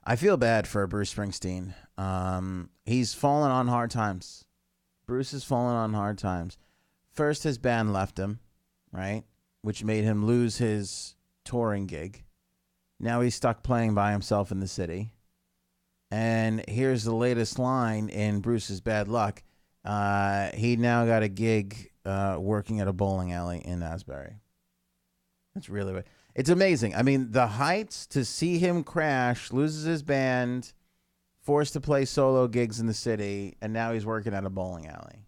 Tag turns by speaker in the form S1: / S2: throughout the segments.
S1: I feel bad for Bruce Springsteen. He's fallen on hard times. Bruce has fallen on hard times. First, his band left him, right? Which made him lose his touring gig. Now he's stuck playing by himself in the city. And here's the latest line in Bruce's bad luck. He now got a gig working at a bowling alley in Asbury. That's really what. It's amazing. I mean, the heights to see him crash, loses his band, forced to play solo gigs in the city, and now he's working at a bowling alley.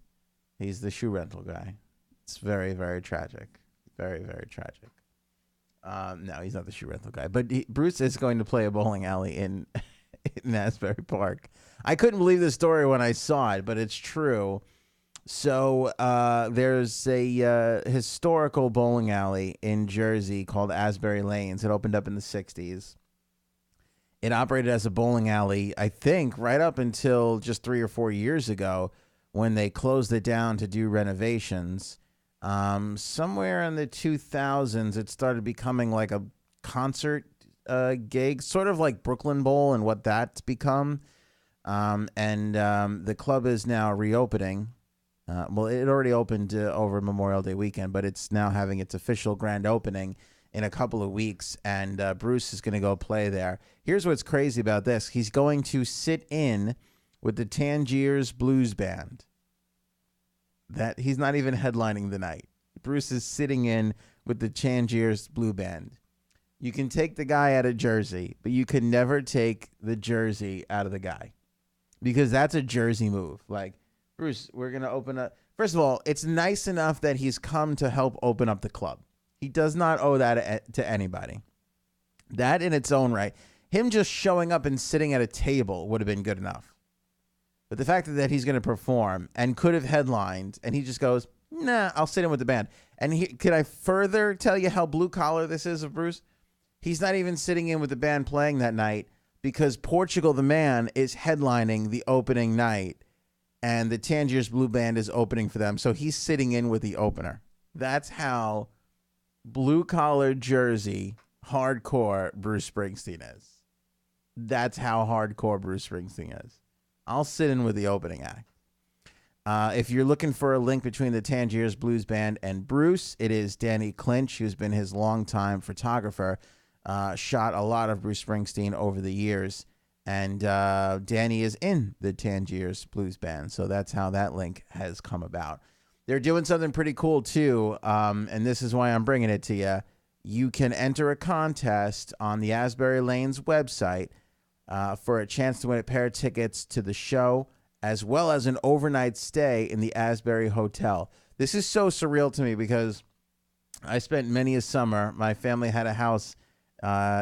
S1: He's the shoe rental guy. It's very, very tragic. Very, very tragic. No, he's not the shoe rental guy. But Bruce is going to play a bowling alley in Asbury Park. I couldn't believe the story when I saw it, but it's true. So there's a historical bowling alley in Jersey called Asbury Lanes. It opened up in the 60s. It operated as a bowling alley, I think, right up until just 3 or 4 years ago when they closed it down to do renovations. Somewhere in the 2000s, it started becoming like a concert gig, sort of like Brooklyn Bowl and what that's become. The club is now reopening. Well, it already opened over Memorial Day weekend, but it's now having its official grand opening in a couple of weeks, and Bruce is going to go play there. Here's what's crazy about this. He's going to sit in with the Tangiers Blues Band. That he's not even headlining the night. Bruce is sitting in with the Tangiers Blue Band. You can take the guy out of Jersey, but you can never take the Jersey out of the guy because that's a Jersey move. Like, Bruce, we're going to open up. First of all, it's nice enough that he's come to help open up the club. He does not owe that to anybody. That in its own right, him just showing up and sitting at a table would have been good enough. But the fact that he's going to perform and could have headlined and he just goes, nah, I'll sit in with the band. And can I further tell you how blue collar this is of Bruce? He's not even sitting in with the band playing that night because Portugal the Man is headlining the opening night. And the Tangiers Blue Band is opening for them. So he's sitting in with the opener. That's how blue-collar Jersey hardcore Bruce Springsteen is. That's how hardcore Bruce Springsteen is. I'll sit in with the opening act. If you're looking for a link between the Tangiers Blues Band and Bruce, it is Danny Clinch, who's been his longtime photographer, shot a lot of Bruce Springsteen over the years. And Danny is in the Tangiers Blues Band. So that's how that link has come about. They're doing something pretty cool, too. And this is why I'm bringing it to you. You can enter a contest on the Asbury Lanes website for a chance to win a pair of tickets to the show, as well as an overnight stay in the Asbury Hotel. This is so surreal to me because I spent many a summer. My family had a house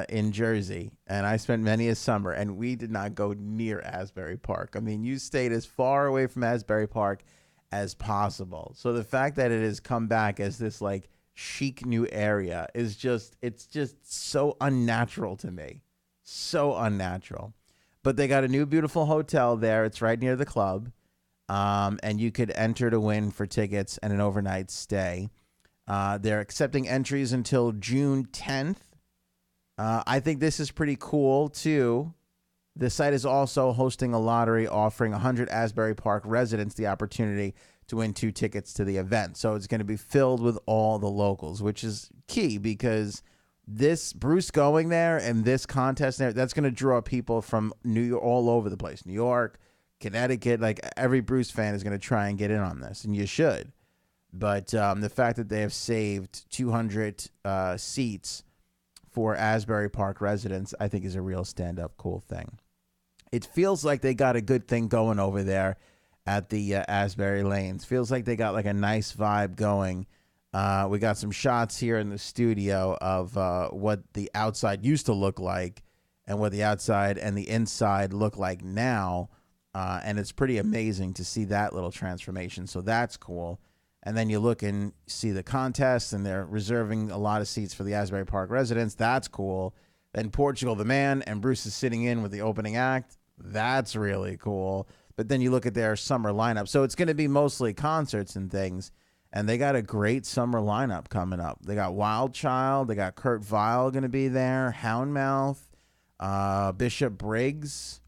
S1: in Jersey, and I spent many a summer, and we did not go near Asbury Park. I mean, you stayed as far away from Asbury Park as possible. So the fact that it has come back as this like chic new area is it's just so unnatural to me. So unnatural. But they got a new beautiful hotel there. It's right near the club. And you could enter to win for tickets and an overnight stay. They're accepting entries until June 10th. I think this is pretty cool, too. The site is also hosting a lottery offering 100 Asbury Park residents the opportunity to win 2 tickets to the event. So it's going to be filled with all the locals, which is key because this Bruce going there and this contest there, that's going to draw people from New York, all over the place. New York, Connecticut, like every Bruce fan is going to try and get in on this, and you should. But the fact that they have saved 200 seats for Asbury Park residents, I think is a real stand-up cool thing. It feels like they got a good thing going over there at the Asbury Lanes. Feels like they got like a nice vibe going. We got some shots here in the studio of what the outside used to look like and what the outside and the inside look like now. And it's pretty amazing to see that little transformation. So that's cool. And then you look and see the contest, and they're reserving a lot of seats for the Asbury Park residents. That's cool. Then Portugal the Man and Bruce is sitting in with the opening act. That's really cool. But then you look at their summer lineup. So it's going to be mostly concerts and things. And they got a great summer lineup coming up. They got Wild Child. They got Kurt Vile going to be there. Houndmouth. Bishop Briggs.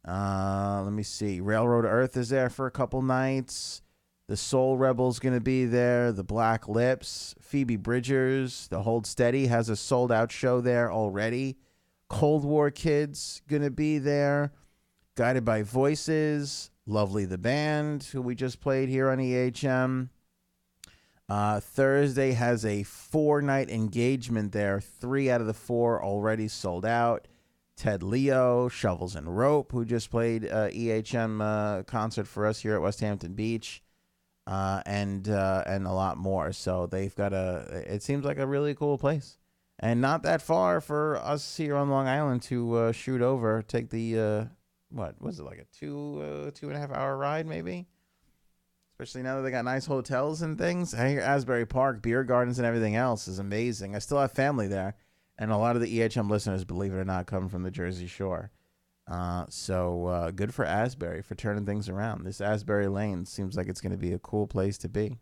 S1: Let me see. Railroad Earth is there for a couple nights. The Soul Rebels going to be there. The Black Lips. Phoebe Bridgers. The Hold Steady has a sold out show there already. Cold War Kids going to be there. Guided by Voices. Lovely the Band, who we just played here on EHM. Thursday has a 4-night engagement there. 3 out of the 4 already sold out. Ted Leo, Shovels and Rope, who just played EHM concert for us here at West Hampton Beach, and a lot more. So they've got it seems like a really cool place, and not that far for us here on Long Island to shoot over. Take the what was it, like a 2.5 hour ride maybe? Especially now that they got nice hotels and things. I hear Asbury Park, beer gardens and everything else is amazing. I still have family there. And a lot of the EHM listeners, believe it or not, come from the Jersey Shore. So good for Asbury for turning things around. This Asbury Lane seems like it's going to be a cool place to be.